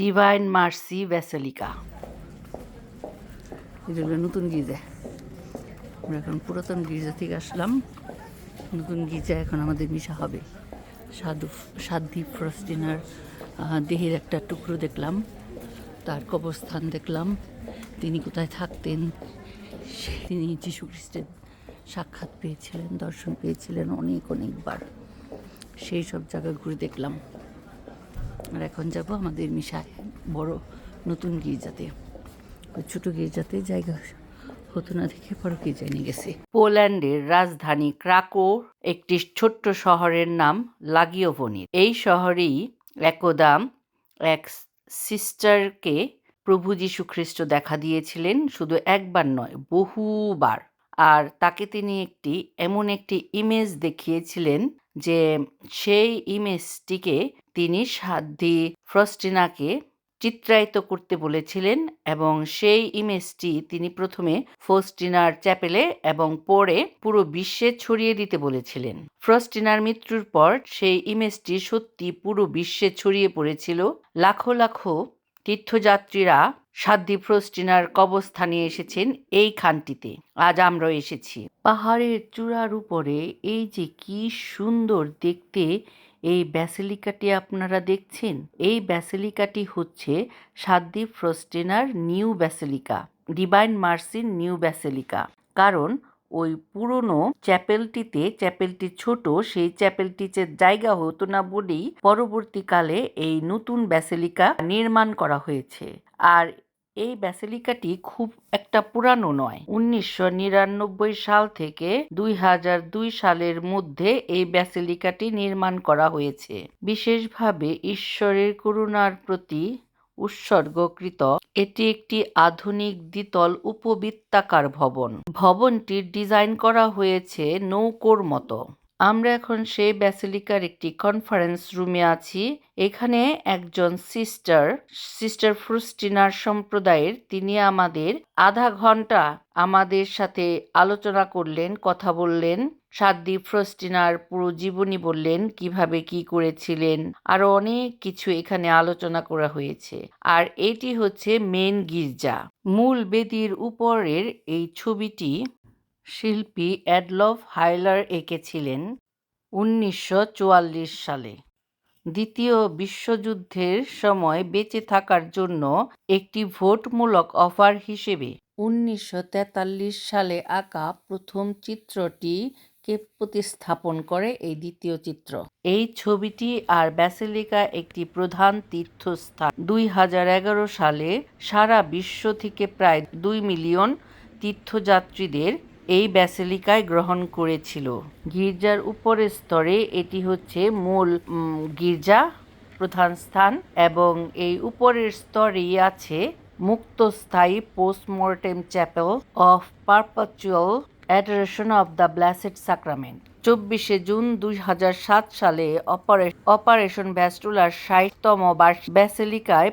Divine mercy basilica. এটা হলো নতুন গির্জা। আমরা এখন পুরাতন গির্জা থেকে আসলাম, নতুন গির্জা এখন আমাদের মিশা হবে। সাধ্বী ফ্রস্টিনার দেহের একটা টুকরো দেখলাম, তার কবরস্থান দেখলাম, তিনি কোথায় থাকতেন, তিনি যীশু খ্রিস্টের সাক্ষাৎ পেয়েছিলেন, দর্শন পেয়েছিলেন অনেকবার। সেই সব জায়গা ঘুরে দেখলাম। আর এখন যাব আমাদের মিশায় বড় নতুন গির্জাতে। ওই ছোটো গির্জাতে জায়গা হতো না দেখে বড় গির্জায় নিয়ে গেছে। পোল্যান্ডের রাজধানী ক্রাকো একটি ছোট্ট শহরের নাম লাগিওভনি। এই শহরেই একদা এক সিস্টারকে প্রভু যীশু খ্রিস্ট দেখা দিয়েছিলেন, শুধু একবার নয়, বহুবার। আর তাকে তিনি এমন একটি ইমেজ দেখিয়েছিলেন যে সেই ইমেজটিকে তিনি সাধ্বী ফ্রস্টিনাকে চিত্রায়িত করতে বলেছিলেন, এবং সেই ইমেজটি তিনি প্রথমে ফস্টিনার চ্যাপেলে এবং পরে পুরো বিশ্বে ছড়িয়ে দিতে বলেছিলেন। ফ্রস্টিনার মৃত্যুর পর সেই ইমেজটি সত্যি পুরো বিশ্বে ছড়িয়ে পড়েছিল। লাখো লাখো তীর্থযাত্রীরা সাধ্বী ফ্রস্টিনার কবরস্থানে এসেছেন এই খানটিতে। আজ আমরাও এসেছি। পাহাড়ের চূড়ার উপরে এই যে কি সুন্দর দেখতে এই ব্যাসিলিকাটি আপনারা দেখছেন। এই ব্যাসিলিকাটি হচ্ছে সাধ্বী ফ্রস্টিনার নিউ ব্যাসিলিকা, ডিভাইন মার্সির নিউ ব্যাসিলিকা। কারণ ওই পুরনো চ্যাপেলটি ছোট, সেই চ্যাপেলটিতে জায়গা হতো না বলেই পরবর্তীকালে এই নতুন ব্যাসিলিকা নির্মাণ করা হয়েছে। আর এই ব্যাসিলিকাটি খুব একটা পুরানো নয়। 1999 সাল থেকে 2002 সালের মধ্যে এই ব্যাসিলিকাটি নির্মাণ করা হয়েছে। বিশেষভাবে ঈশ্বরের করুণার প্রতি উৎসর্গকৃত এটি একটি আধুনিক দ্বিতল উপবৃত্তাকার ভবন। ভবনটির ডিজাইন করা হয়েছে নৌকোর মতো। আমরা এখন সেই ব্যাসিলিকার একটি কনফারেন্স রুমে আছি। এখানে একজন সিস্টার ফ্রস্টিনার সম্প্রদায়ের, তিনি আমাদের আধা ঘন্টা আমাদের সাথে আলোচনা করলেন, কথা বললেন। সাধ্বী ফ্রস্টিনার পুরো জীবনী বললেন, কিভাবে কি করেছিলেন, আরো অনেক কিছু এখানে আলোচনা করা হয়েছে। আর এটি হচ্ছে মেন গির্জা। মূল বেদির উপরের এই ছবিটি শিল্পী অ্যাডলফ হাইলার এঁকেছিলেন 1944 সালে। দ্বিতীয় বিশ্বযুদ্ধের সময় বেঁচে থাকার জন্য একটি ভোটমূলক অফার হিসেবে 1943 সালে আঁকা প্রথম চিত্রটিকে প্রতিস্থাপন করে এই দ্বিতীয় চিত্র। এই ছবিটি আর ব্যাসিলিকা একটি প্রধান তীর্থস্থান। 2011 সালে সারা বিশ্ব থেকে প্রায় 2 মিলিয়ন তীর্থযাত্রীদের এই ব্যাসিলিকায় গ্রহণ করেছিল। গির্জার উপরের স্তরে এটি হচ্ছে মূল গির্জা, প্রধান স্থান, এবং এই উপরের স্তরেই আছে মুক্তস্থায়ী postmortem chapel of perpetual adoration of the blessed sacrament. 24 June 2007 সালে অপারেশন ভ্যাস্কুলার 60তম ব্যাসিলিকায়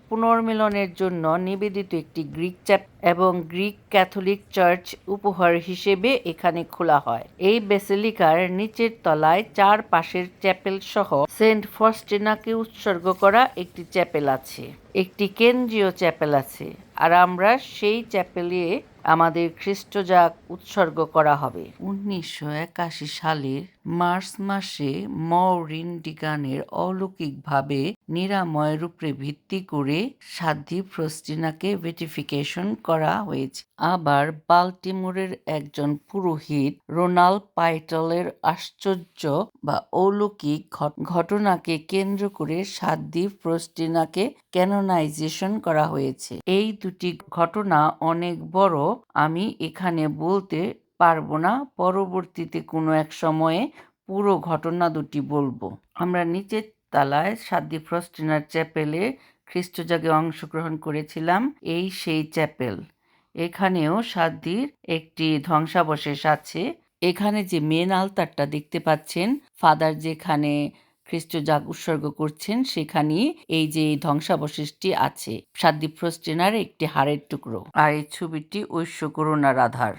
পুনর্মিলনের জন্য নিবেদিত একটি গ্রিক চ্যাপেল এবং গ্রিক ক্যাথলিক চার্চ উপহার হিসেবে এখানে খোলা হয়। এই ব্যাসিলিকার নিচের তলায় 4 পাশের চ্যাপেল সহ সেন্ট ফস্টিনাকে উৎসর্গ করা একটি চ্যাপেল আছে, একটি কেন্দ্রীয় চ্যাপেল আছে। আর আমরা সেই চ্যাপেলে আমাদের খ্রিস্টজাগ উৎসর্গ করা হবে। 1981 সালের মার্চ মাসে মৌরিন ডিগানের অলৌকিকভাবে নিরাময়ের উপরে ভিত্তি করে সাধ্বী ফ্রস্টিনাকে বেটিফিকেশন করা হয়েছে। আবার বাল্টিমোরের একজন পুরোহিত রোনাল্ড পাইটলের আশ্চর্য বা অলৌকিক ঘটনাকে কেন্দ্র করে সাধ্বী ফ্রস্টিনাকে ক্যানোনাইজেশন করা হয়েছে। এই দুটি ঘটনা অনেক বড়, আমি এখানে বলতে পারবো না, পরবর্তীতে কোনো এক সময়ে পুরো ঘটনা দুটি বলবো। আমরা নিচের তলায় সাধ্বী ফ্রস্টিনার চ্যাপেলে খ্রিস্টজাগে অংশগ্রহণ করেছিলাম। এই সেই চ্যাপেল। এখানেও সাধ্বীর একটি ধ্বংসাবশেষ আছে। এখানে যে মেন আলতারটা দেখতে পাচ্ছেন, ফাদার যেখানে খ্রিস্টজাগ উৎসর্গ করছেন, সেখানেই এই যে ধ্বংসাবশেষটি আছে, সাধ্বী ফ্রস্টিনার একটি হাড়ের টুকরো। আর এই ছবিটি ঐশ্বকরুণা রাধার।